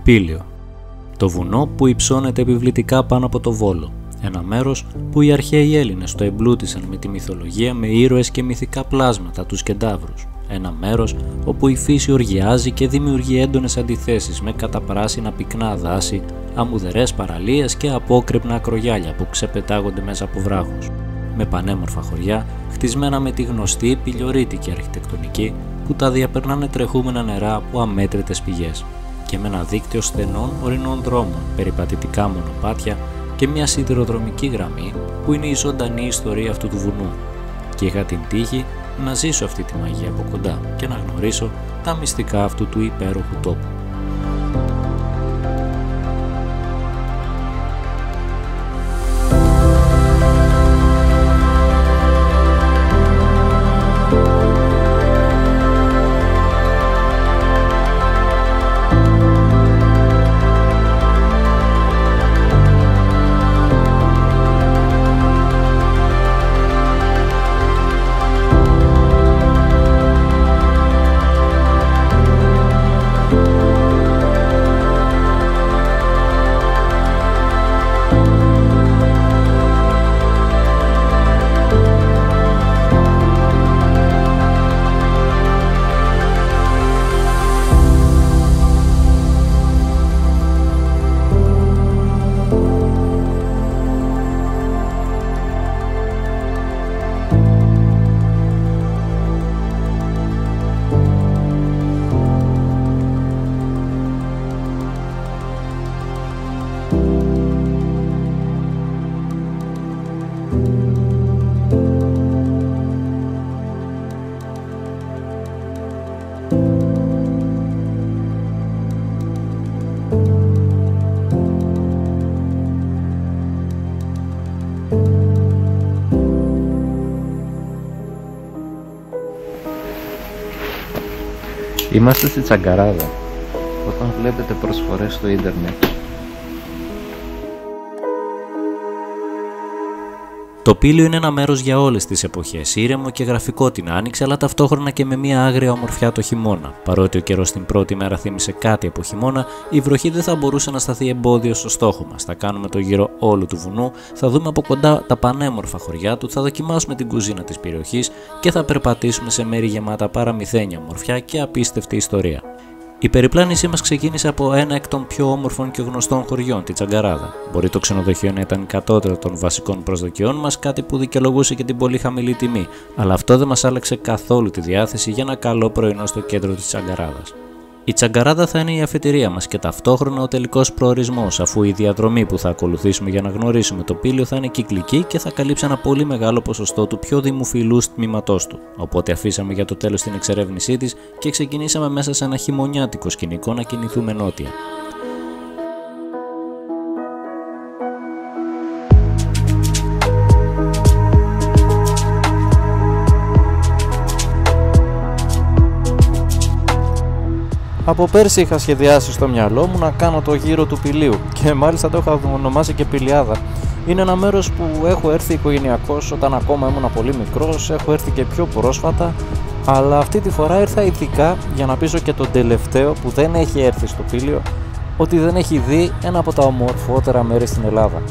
Πήλιο. Το βουνό που υψώνεται επιβλητικά πάνω από το Βόλο. Ένα μέρος που οι αρχαίοι Έλληνες το εμπλούτησαν με τη μυθολογία, με ήρωες και μυθικά πλάσματα, τους κεντάβρους. Ένα μέρος όπου η φύση οργιάζει και δημιουργεί έντονες αντιθέσεις με καταπράσινα πυκνά δάση, αμμουδερές παραλίες και απόκρεπνα ακρογιάλια που ξεπετάγονται μέσα από βράχους. Με πανέμορφα χωριά, χτισμένα με τη γνωστή πηλιορίτικη αρχιτεκτονική που τα διαπερνάνε τρεχούμενα νερά από αμέτρητες πηγές. Και με ένα δίκτυο στενών ορεινών δρόμων, περιπατητικά μονοπάτια και μια σιδηροδρομική γραμμή που είναι η ζωντανή ιστορία αυτού του βουνού. Και είχα την τύχη να ζήσω αυτή τη μαγεία από κοντά και να γνωρίσω τα μυστικά αυτού του υπέροχου τόπου. Είμαστε στη Τσαγκαράδα, όταν βλέπετε προσφορές στο ίντερνετ. Το Πήλιο είναι ένα μέρος για όλες τις εποχές, ήρεμο και γραφικό την άνοιξη, αλλά ταυτόχρονα και με μια άγρια ομορφιά το χειμώνα. Παρότι ο καιρός την πρώτη μέρα θύμισε κάτι από χειμώνα, η βροχή δεν θα μπορούσε να σταθεί εμπόδιο στο στόχο μας. Θα κάνουμε το γύρο όλου του βουνού, θα δούμε από κοντά τα πανέμορφα χωριά του, θα δοκιμάσουμε την κουζίνα της περιοχής και θα περπατήσουμε σε μέρη γεμάτα παραμυθένια ομορφιά και απίστευτη ιστορία. Η περιπλάνησή μας ξεκίνησε από ένα εκ των πιο όμορφων και γνωστών χωριών, τη Τσαγκαράδα. Μπορεί το ξενοδοχείο να ήταν κατώτερο των βασικών προσδοκιών μας, κάτι που δικαιολογούσε και την πολύ χαμηλή τιμή, αλλά αυτό δεν μας άλλαξε καθόλου τη διάθεση για ένα καλό πρωινό στο κέντρο της Τσαγκαράδας. Η Τσαγκαράδα θα είναι η αφετηρία μας και ταυτόχρονα ο τελικός προορισμός, αφού η διαδρομή που θα ακολουθήσουμε για να γνωρίσουμε το Πήλιο θα είναι κυκλική και θα καλύψει ένα πολύ μεγάλο ποσοστό του πιο δημοφιλούς τμήματός του. Οπότε αφήσαμε για το τέλος την εξερεύνησή της και ξεκινήσαμε μέσα σε ένα χειμωνιάτικο σκηνικό να κινηθούμε νότια. Από πέρσι είχα σχεδιάσει στο μυαλό μου να κάνω το γύρο του Πηλίου και μάλιστα το είχα ονομάσει και Πηλιάδα. Είναι ένα μέρος που έχω έρθει οικογενειακός όταν ακόμα ήμουν πολύ μικρός, έχω έρθει και πιο πρόσφατα, αλλά αυτή τη φορά ήρθα ειδικά για να πείσω και τον τελευταίο που δεν έχει έρθει στο Πήλιο ότι δεν έχει δει ένα από τα ομορφότερα μέρη στην Ελλάδα.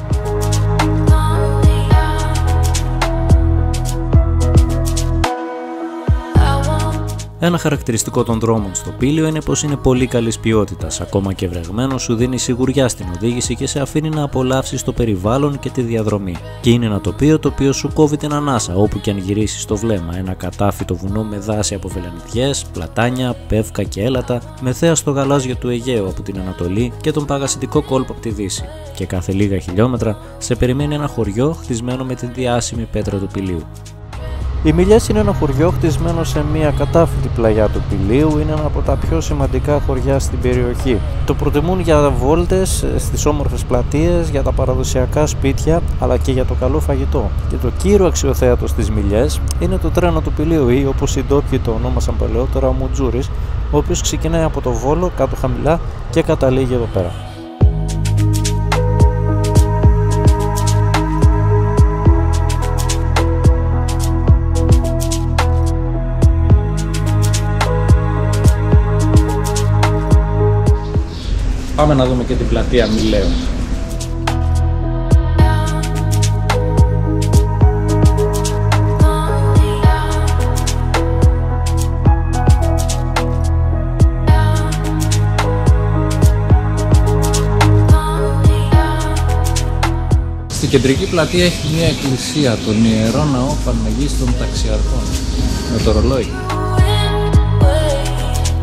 Ένα χαρακτηριστικό των δρόμων στο Πήλιο είναι πως είναι πολύ καλής ποιότητας. Ακόμα και βρεγμένο σου δίνει σιγουριά στην οδήγηση και σε αφήνει να απολαύσεις το περιβάλλον και τη διαδρομή. Και είναι ένα τοπίο το οποίο σου κόβει την ανάσα όπου και αν γυρίσεις το βλέμμα. Ένα κατάφυτο βουνό με δάση από βελανιδιές, πλατάνια, πεύκα και έλατα, με θέα στο γαλάζιο του Αιγαίου από την Ανατολή και τον παγασιτικό κόλπο από τη Δύση. Και κάθε λίγα χιλιόμετρα σε περιμένει ένα χωριό χτισμένο με τη διάσημη πέτρα του Πηλίου. Οι Μιλιές είναι ένα χωριό χτισμένο σε μια κατάφυτη πλαγιά του Πηλίου, είναι ένα από τα πιο σημαντικά χωριά στην περιοχή. Το προτιμούν για βόλτες στις όμορφες πλατείες, για τα παραδοσιακά σπίτια, αλλά και για το καλό φαγητό. Και το κύριο αξιοθέατο στις Μιλιές είναι το τρένο του Πηλίου ή όπως οι ντόπιοι το ονόμασαν παλαιότερα ο Μουτζούρης, ο οποίος ξεκινάει από το Βόλο κάτω χαμηλά και καταλήγει εδώ πέρα. Πάμε να δούμε και την πλατεία Μιλέου. Στην κεντρική πλατεία έχει μια εκκλησία, τον Ιερό Ναό Παναγίας των Ταξιαρχών, με το ρολόι.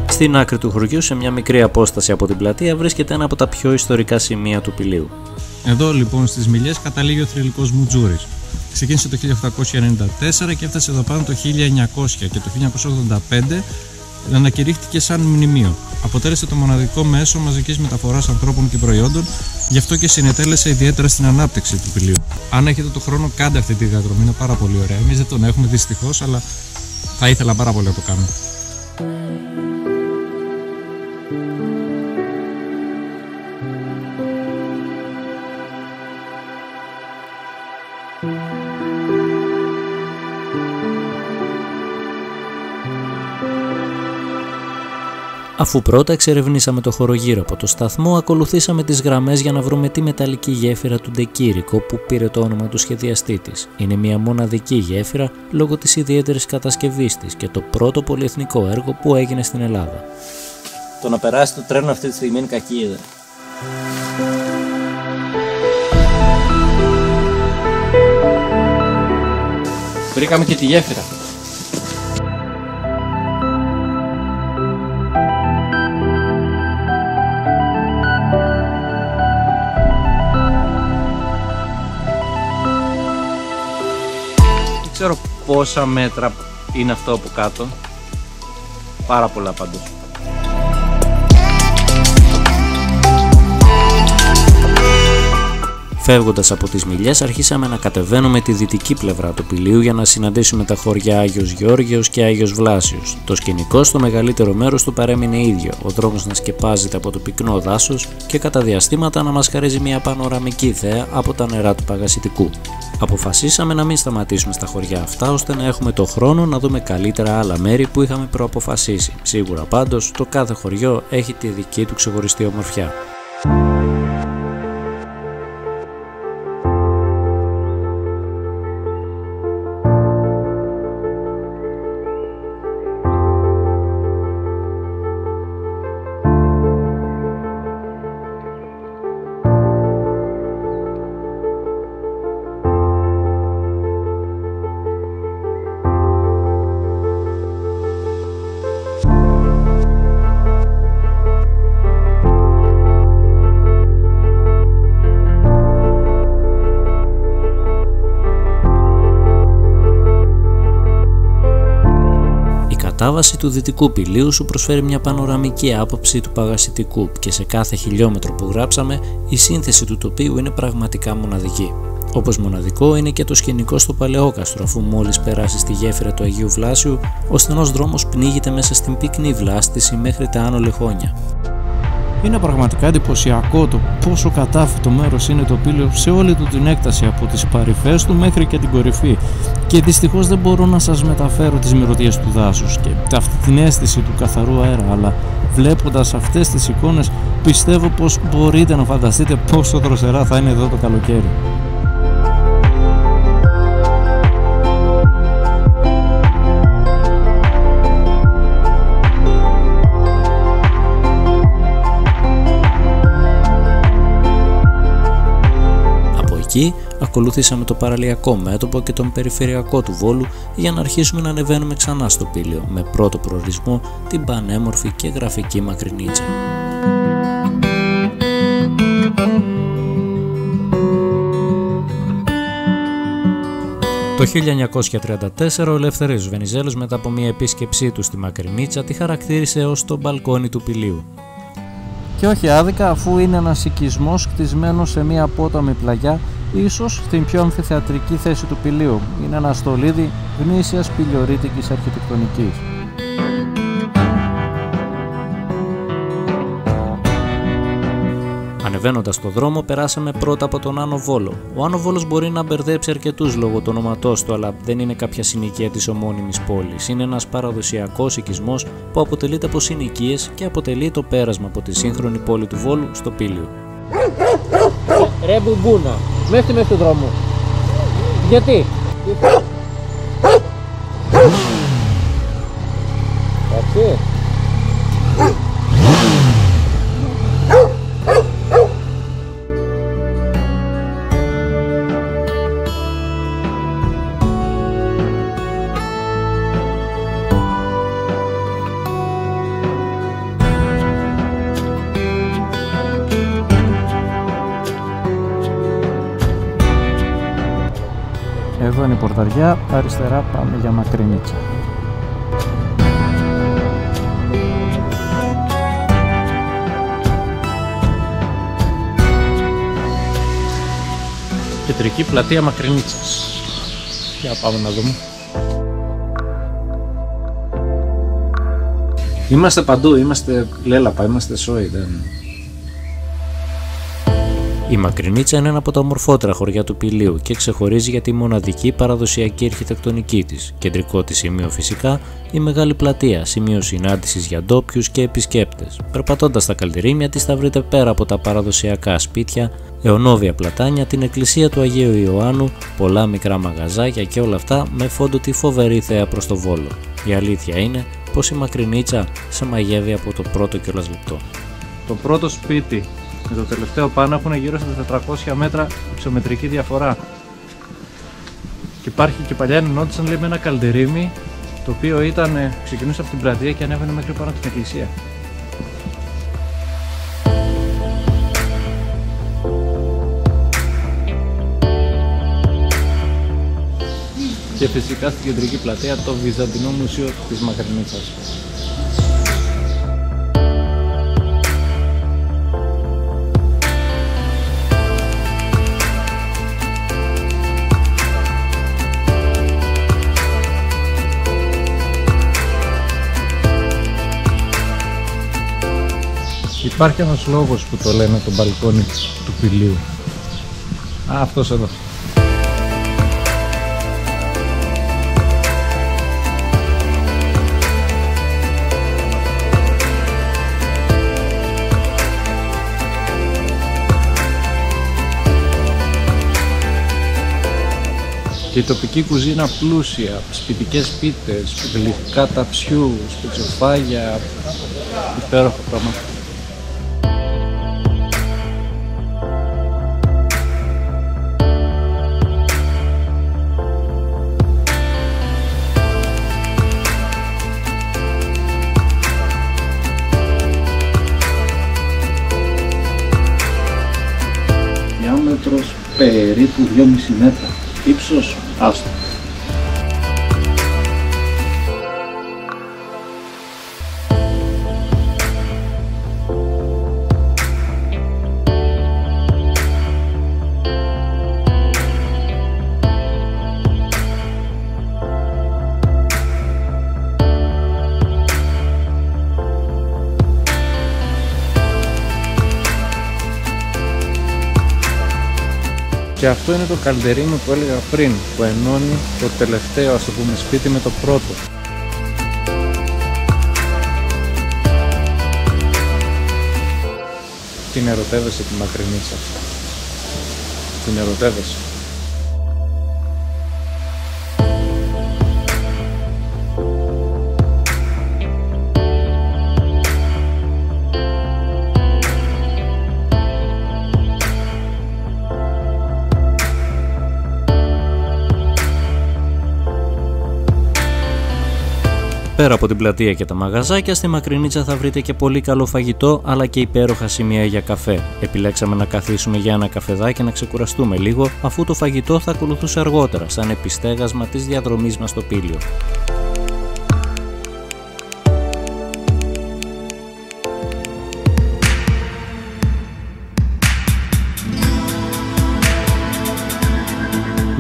Στην άκρη του χωριού, σε μια μικρή απόσταση από την πλατεία, βρίσκεται ένα από τα πιο ιστορικά σημεία του Πηλίου. Εδώ λοιπόν στις Μιλιές καταλήγει ο θρυλικός Μουτζούρης. Ξεκίνησε το 1894 και έφτασε εδώ πάνω το 1900 και το 1985 ανακηρύχθηκε σαν μνημείο. Αποτέλεσε το μοναδικό μέσο μαζικής μεταφοράς ανθρώπων και προϊόντων, γι' αυτό και συνετέλεσε ιδιαίτερα στην ανάπτυξη του Πηλίου. Αν έχετε το χρόνο, κάντε αυτή τη διαδρομή, είναι πάρα πολύ ωραία. Εμείς δεν τον έχουμε δυστυχώς, αλλά θα ήθελα πάρα πολύ να το κάνουμε. Αφού πρώτα εξερευνήσαμε το χώρο γύρω από το σταθμό, ακολουθήσαμε τις γραμμές για να βρούμε τη μεταλλική γέφυρα του Ντεκήρικο που πήρε το όνομα του σχεδιαστή της. Είναι μια μοναδική γέφυρα λόγω της ιδιαίτερης κατασκευής της και το πρώτο πολυεθνικό έργο που έγινε στην Ελλάδα. Το να περάσει το τρένο αυτή τη στιγμή είναι κακή ιδέα. Βρήκαμε και τη γέφυρα. Δεν ξέρω πόσα μέτρα είναι αυτό από κάτω. Πάρα πολλά πάντως. Φεύγοντας από τις Μιλιές, αρχίσαμε να κατεβαίνουμε τη δυτική πλευρά του Πηλίου για να συναντήσουμε τα χωριά Άγιος Γεώργιος και Άγιος Βλάσιος. Το σκηνικό στο μεγαλύτερο μέρος του παρέμεινε ίδιο, ο δρόμος να σκεπάζεται από το πυκνό δάσος και κατά διαστήματα να μας χαρίζει μια πανοραμική θέα από τα νερά του Παγασιτικού. Αποφασίσαμε να μην σταματήσουμε στα χωριά αυτά ώστε να έχουμε το χρόνο να δούμε καλύτερα άλλα μέρη που είχαμε προαποφασίσει. Σίγουρα πάντως το κάθε χωριό έχει τη δική του ξεχωριστή ομορφιά. Η μετάβαση του Δυτικού Πηλίου σου προσφέρει μια πανοραμική άποψη του Παγασιτικού και σε κάθε χιλιόμετρο που γράψαμε η σύνθεση του τοπίου είναι πραγματικά μοναδική. Όπως μοναδικό είναι και το σκηνικό στο Παλαιόκαστρο, αφού μόλις περάσει στη γέφυρα του Αγίου Βλάσιου, ο στενός δρόμος πνίγεται μέσα στην πυκνή βλάστηση μέχρι τα Άνω Λεχόνια. Είναι πραγματικά εντυπωσιακό το πόσο κατάφυτο μέρος είναι το Πήλιο σε όλη του την έκταση από τις παρυφές του μέχρι και την κορυφή. Και δυστυχώς δεν μπορώ να σας μεταφέρω τις μυρωδιές του δάσους και αυτή την αίσθηση του καθαρού αέρα, αλλά βλέποντας αυτές τις εικόνες πιστεύω πως μπορείτε να φανταστείτε πόσο δροσερά θα είναι εδώ το καλοκαίρι. Εκεί ακολουθήσαμε το παραλιακό μέτωπο και τον περιφερειακό του Βόλου για να αρχίσουμε να ανεβαίνουμε ξανά στο Πήλιο, με πρώτο προορισμό την πανέμορφη και γραφική Μακρινίτσα. Το 1934 ο Ελευθέριος Βενιζέλος, μετά από μια επίσκεψή του στη Μακρινίτσα, τη χαρακτήρισε ως το μπαλκόνι του Πηλίου. Και όχι άδικα, αφού είναι ένας οικισμός κτισμένος σε μια απόταμη πλαγιά, ίσως στην πιο αμφιθεατρική θέση του Πηλίου. Είναι ένα στολίδι γνήσιας πηλιορίτικης αρχιτεκτονικής. Ανεβαίνοντας το δρόμο, περάσαμε πρώτα από τον Άνω Βόλο. Ο Άνω Βόλος μπορεί να μπερδέψει αρκετούς λόγω του ονοματός του, αλλά δεν είναι κάποια συνοικία της ομώνυμης πόλης. Είναι ένας παραδοσιακός οικισμός που αποτελείται από συνοικίες και αποτελεί το πέρασμα από τη σύγχρονη πόλη του Βόλου στο Πήλιο. Ρε μπουμπούνα, μέχρι του δρόμου. Γιατί? Έτσι. Εδώ είναι η πορταριά, αριστερά πάμε για Μακρινίτσα. Κεντρική πλατεία Μακρινίτσας. Για πάμε να δούμε. Είμαστε παντού, είμαστε λέλαπα, είμαστε σόι, δεν... Η Μακρινίτσα είναι ένα από τα ομορφότερα χωριά του Πηλίου και ξεχωρίζει για τη μοναδική παραδοσιακή αρχιτεκτονική της. Κεντρικό της σημείο φυσικά η μεγάλη πλατεία, σημείο συνάντησης για ντόπιους και επισκέπτες. Περπατώντας στα καλτερίμια της θα βρείτε πέρα από τα παραδοσιακά σπίτια, αιωνόβια πλατάνια, την εκκλησία του Αγίου Ιωάννου, πολλά μικρά μαγαζάκια και όλα αυτά με φόντο τη φοβερή θέα προς το Βόλο. Η αλήθεια είναι πως η Μακρινίτσα σε μαγεύει από το πρώτο κιόλας λεπτό. Το πρώτο σπίτι με το τελευταίο πάνω έχουν γύρω στα 400 μέτρα υψομετρική διαφορά. Και υπάρχει και παλιά εννοούνταν, λέει, με ένα καλντερίμι το οποίο ξεκινούσε από την πλατεία και ανέβαινε μέχρι πάνω από την εκκλησία. Και φυσικά στην κεντρική πλατεία το Βυζαντινό Μουσείο της Μακρινίτσας. Υπάρχει ένας λόγος που το λένε το μπαλκόνι του Πηλίου. Αυτός εδώ. Και η τοπική κουζίνα πλούσια, σπιτικές πίτες, γλυκά ταψιού, σπιτσοφάγια, υπέροχα πράγματα. Διάμετρος περίπου 2,5 μέτρα. Ύψος, άστο. Και αυτό είναι το καλντερίμι που έλεγα πριν, που ενώνει το τελευταίο, ας το πούμε, σπίτι με το πρώτο. Την ερωτεύεσαι τη Μακρινίτσα. Την ερωτεύεσαι. Πέρα από την πλατεία και τα μαγαζάκια, στη Μακρινίτσα θα βρείτε και πολύ καλό φαγητό αλλά και υπέροχα σημεία για καφέ. Επιλέξαμε να καθίσουμε για ένα καφεδάκι να ξεκουραστούμε λίγο, αφού το φαγητό θα ακολουθούσε αργότερα, σαν επιστέγασμα της διαδρομής μας στο Πήλιο.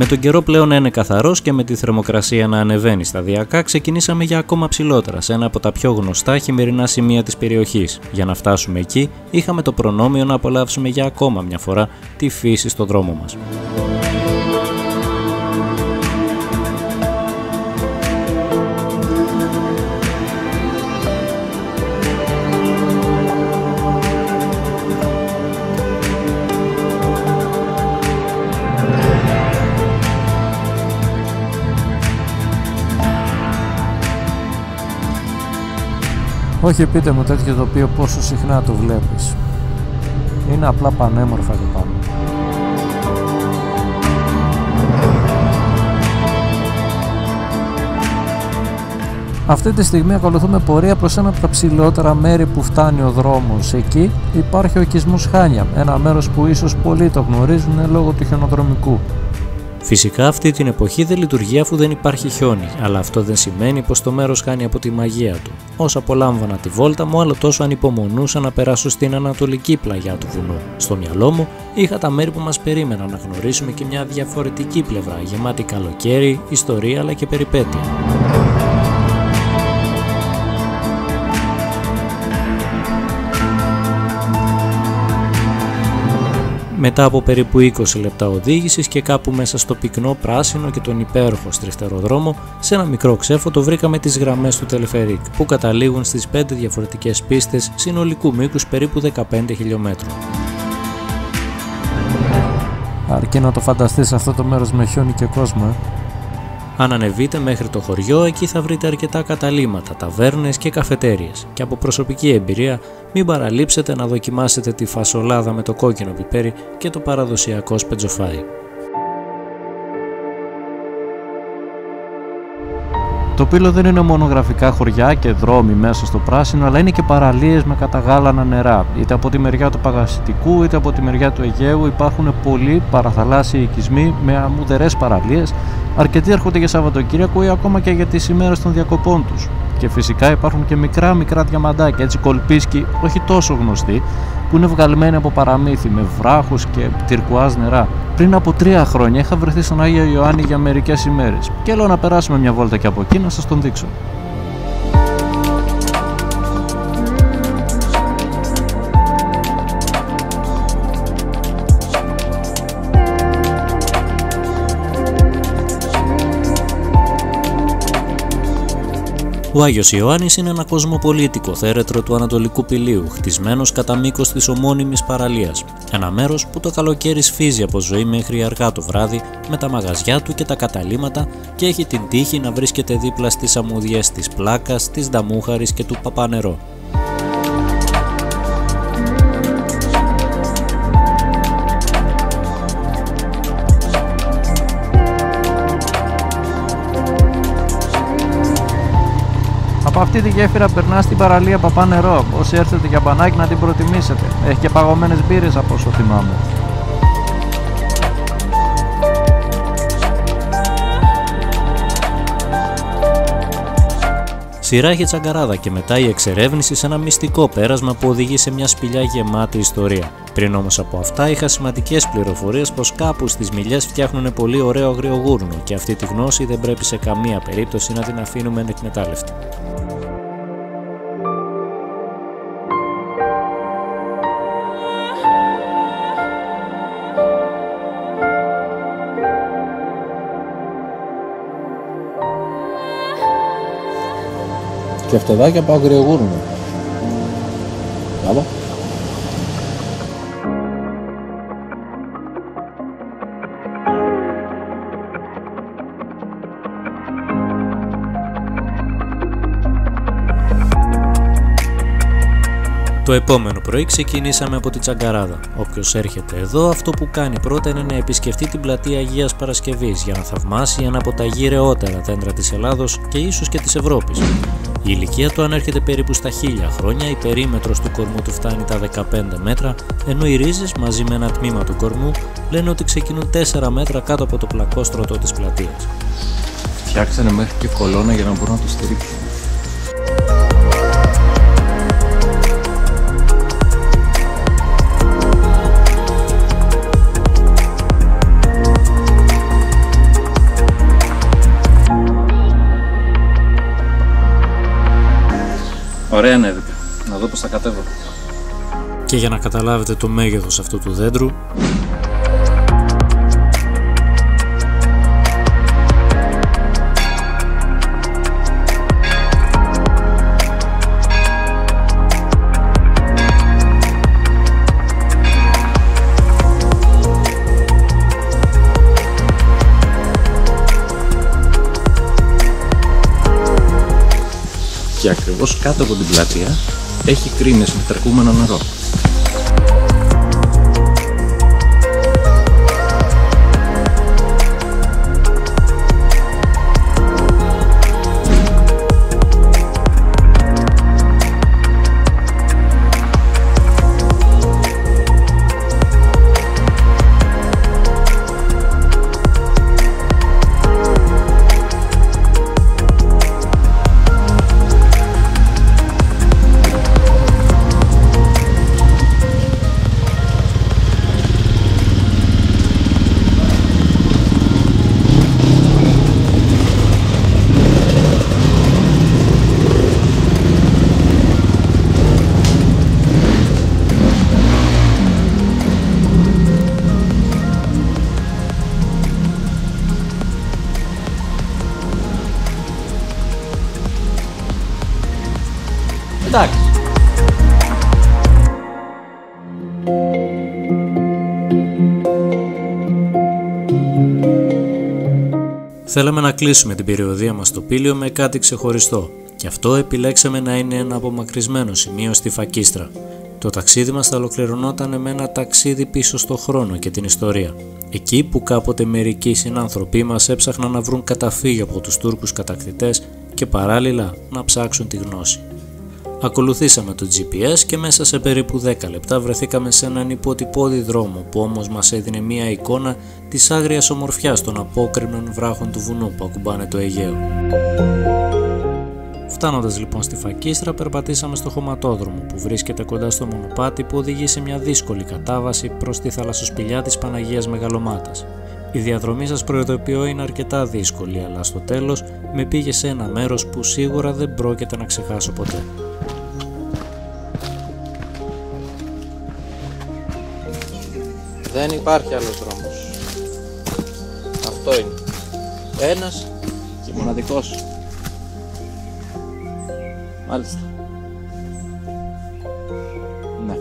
Με τον καιρό πλέον να είναι καθαρός και με τη θερμοκρασία να ανεβαίνει σταδιακά, ξεκινήσαμε για ακόμα ψηλότερα σε ένα από τα πιο γνωστά χειμερινά σημεία της περιοχής. Για να φτάσουμε εκεί, είχαμε το προνόμιο να απολαύσουμε για ακόμα μια φορά τη φύση στο δρόμο μας. Όχι, πείτε μου τέτοιο τοπίο πόσο συχνά το βλέπεις. Είναι απλά πανέμορφα εδώ πάνω. Αυτή τη στιγμή ακολουθούμε πορεία προς ένα από τα ψηλότερα μέρη που φτάνει ο δρόμος. Εκεί υπάρχει ο οικισμός Χάνια, ένα μέρος που ίσως πολλοί το γνωρίζουν λόγω του χιονοδρομικού. Φυσικά αυτή την εποχή δεν λειτουργεί αφού δεν υπάρχει χιόνι, αλλά αυτό δεν σημαίνει πως το μέρος χάνει από τη μαγεία του. Όσο απολάμβανα τη βόλτα μου, άλλο τόσο ανυπομονούσα να περάσω στην ανατολική πλαγιά του βουνού. Στο μυαλό μου είχα τα μέρη που μας περίμεναν να γνωρίσουμε και μια διαφορετική πλευρά, γεμάτη καλοκαίρι, ιστορία αλλά και περιπέτεια. Μετά από περίπου 20 λεπτά οδήγησης και κάπου μέσα στο πυκνό πράσινο και τον υπέροχο στριφτεροδρόμο, σε ένα μικρό ξέφωτο βρήκαμε τις γραμμές του τελεφερίκ που καταλήγουν στις 5 διαφορετικές πίστες συνολικού μήκους περίπου 15 χιλιόμετρων. Αρκεί να το φανταστείς αυτό το μέρος με χιόνι και κόσμο, Αν ανεβείτε μέχρι το χωριό, εκεί θα βρείτε αρκετά καταλύματα, ταβέρνες και καφετέριες. Και από προσωπική εμπειρία, μην παραλείψετε να δοκιμάσετε τη φασολάδα με το κόκκινο πιπέρι και το παραδοσιακό σπετζοφάι. Το Πύλο δεν είναι μόνο γραφικά χωριά και δρόμοι μέσα στο πράσινο, αλλά είναι και παραλίες με καταγάλανα νερά. Είτε από τη μεριά του Παγασιτικού είτε από τη μεριά του Αιγαίου υπάρχουν πολλοί παραθαλάσσιοι οικισμοί με αμμουδερές παραλίες. Αρκετοί έρχονται για Σαββατοκύριακο ή ακόμα και για τις ημέρες των διακοπών τους. Και φυσικά υπάρχουν και μικρά διαμαντάκια, έτσι κολπίσκοι, όχι τόσο γνωστοί, που είναι βγαλμένοι από παραμύθι με βράχους και τυρκουάζ νερά. Πριν από 3 χρόνια είχα βρεθεί στον Άγιο Ιωάννη για μερικές ημέρες και λέω να περάσουμε μια βόλτα και από εκεί να σας τον δείξω. Ο Άγιος Ιωάννης είναι ένα κοσμοπολίτικο θέρετρο του Ανατολικού Πηλίου, χτισμένος κατά μήκος της ομώνυμης παραλίας. Ένα μέρος που το καλοκαίρι σφίζει από ζωή μέχρι αργά το βράδυ με τα μαγαζιά του και τα καταλύματα και έχει την τύχη να βρίσκεται δίπλα στις αμμουδιές της Πλάκας, της Νταμούχαρης και του Παπανερό. Από αυτή τη γέφυρα περνά στην παραλία Παπανερό. Όσοι έρθετε για μπανάκι να την προτιμήσετε. Έχει και παγωμένες μπύρες από όσο θυμάμαι. Σειρά έχει Τσαγκαράδα και μετά η εξερεύνηση σε ένα μυστικό πέρασμα που οδηγεί σε μια σπηλιά γεμάτη ιστορία. Πριν όμως από αυτά είχα σημαντικές πληροφορίες πως κάπου στις Μιλιές φτιάχνουν πολύ ωραίο αγριογούρνο και αυτή τη γνώση δεν πρέπει σε καμία περίπτωση να την αφήνουμε ανεκμετάλλευτη. Και φτεδάκια από αγριογούρνο. Άλλο. Το επόμενο πρωί ξεκινήσαμε από τη Τσαγκαράδα. Όποιος έρχεται εδώ, αυτό που κάνει πρώτα είναι να επισκεφτεί την πλατεία Αγίας Παρασκευής για να θαυμάσει ένα από τα γυραιότερα δέντρα της Ελλάδος και ίσως και της Ευρώπης. Η ηλικία του ανέρχεται περίπου στα 1000 χρόνια, η περίμετρος του κορμού του φτάνει τα 15 μέτρα, ενώ οι ρίζες μαζί με ένα τμήμα του κορμού λένε ότι ξεκινούν 4 μέτρα κάτω από το πλακόστρωτο της πλατείας. Φτιάξανε μέχρι και κολόνα για να μπορούν να το στηρίξουν. κατέβω. Και για να καταλάβετε το μέγεθος αυτού του δέντρου, και ακριβώς κάτω από την πλατεία έχει κρίνες με τερκούμενο νερό. Εντάξει. θέλαμε να κλείσουμε την περιοδεία μας στο Πήλιο με κάτι ξεχωριστό. Γι' αυτό επιλέξαμε να είναι ένα απομακρυσμένο σημείο στη Φακίστρα. Το ταξίδι μας θα ολοκληρωνόταν με ένα ταξίδι πίσω στο χρόνο και την ιστορία. Εκεί που κάποτε μερικοί συνάνθρωποι μας έψαχναν να βρουν καταφύγιο από τους Τούρκους κατακτητές και παράλληλα να ψάξουν τη γνώση. Ακολουθήσαμε το GPS και μέσα σε περίπου 10 λεπτά βρεθήκαμε σε έναν υποτυπώδη δρόμο που όμως μας έδινε μία εικόνα της άγριας ομορφιάς των απόκρημνων βράχων του βουνού που ακουμπάνε το Αιγαίο. Φτάνοντας λοιπόν στη Φακίστρα, περπατήσαμε στο χωματόδρομο που βρίσκεται κοντά στο μονοπάτι που οδηγεί σε μια δύσκολη κατάβαση προς τη θαλασσοσπηλιά της Παναγίας Μεγαλομάτας. Η διαδρομή, σας προειδοποιώ, είναι αρκετά δύσκολη, αλλά στο τέλος με πήγε σε ένα μέρος που σίγουρα δεν πρόκειται να ξεχάσω ποτέ. Δεν υπάρχει άλλος δρόμος. Αυτό είναι. Ένας και μοναδικός. Μάλιστα. Ναι.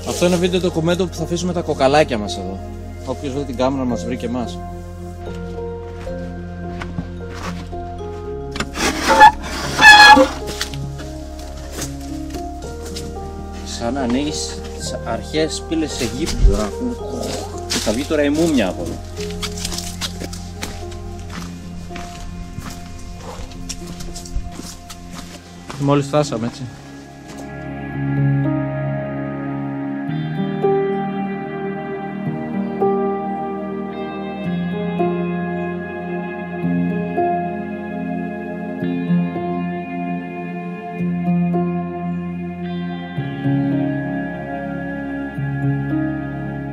Αυτό είναι βίντεο ντοκουμέντο που θα αφήσουμε τα κοκαλάκια μας εδώ. Όποιος δει την κάμερα μας βρει και εμάς. Σαν να ανοίγεις τις αρχές πύλες Αιγύπτου. Θα βγει τώρα η μούμια από εδώ. Μόλις φτάσαμε, έτσι.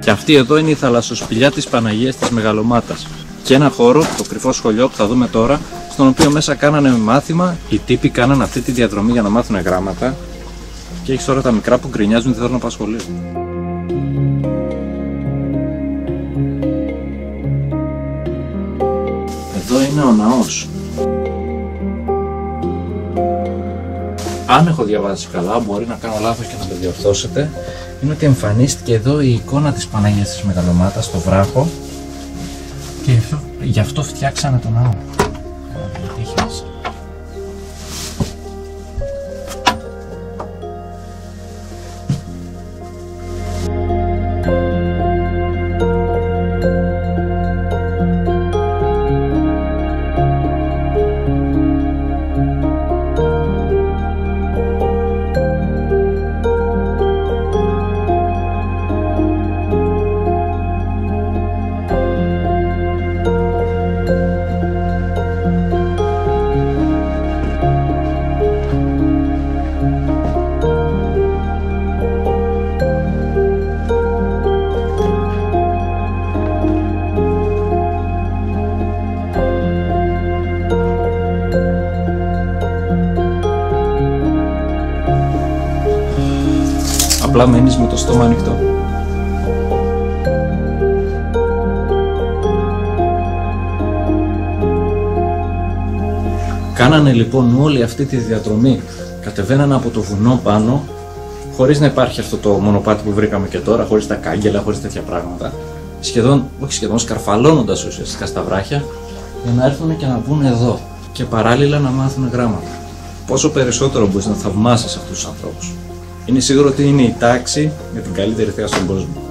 Και αυτή εδώ είναι η θαλασσοσπηλιά της Παναγίας της Μεγαλομάτας. Και ένα χώρο, το κρυφό σχολείο που θα δούμε τώρα, στον οποίο μέσα κάνανε μάθημα. Οι τύποι κάνανε αυτή τη διαδρομή για να μάθουν γράμματα. Και έχεις τώρα τα μικρά που γκρινιάζουν ότι δεν θέλουν να πάνε σχολείο. Εδώ είναι ο ναός. Αν έχω διαβάσει καλά, μπορεί να κάνω λάθος και να το διορθώσετε, είναι ότι εμφανίστηκε εδώ η εικόνα της Παναγίας της Μεγαλομάτας στο βράχο και γι' αυτό φτιάξανε τον ναό. απλά μένεις με το στόμα ανοιχτό. Κάνανε λοιπόν όλη αυτή τη διαδρομή, κατεβαίνανε από το βουνό πάνω, χωρίς να υπάρχει αυτό το μονοπάτι που βρήκαμε και τώρα, χωρίς τα κάγκελα, χωρίς τέτοια πράγματα, σχεδόν σκαρφαλώνοντας ουσιαστικά στα βράχια, για να έρθουν και να μπουν εδώ και παράλληλα να μάθουν γράμματα. Πόσο περισσότερο μπορείς να θαυμάσεις αυτούς τους ανθρώπους. Είναι σίγουρο ότι είναι η τάξη με την καλύτερη θέα στον κόσμο.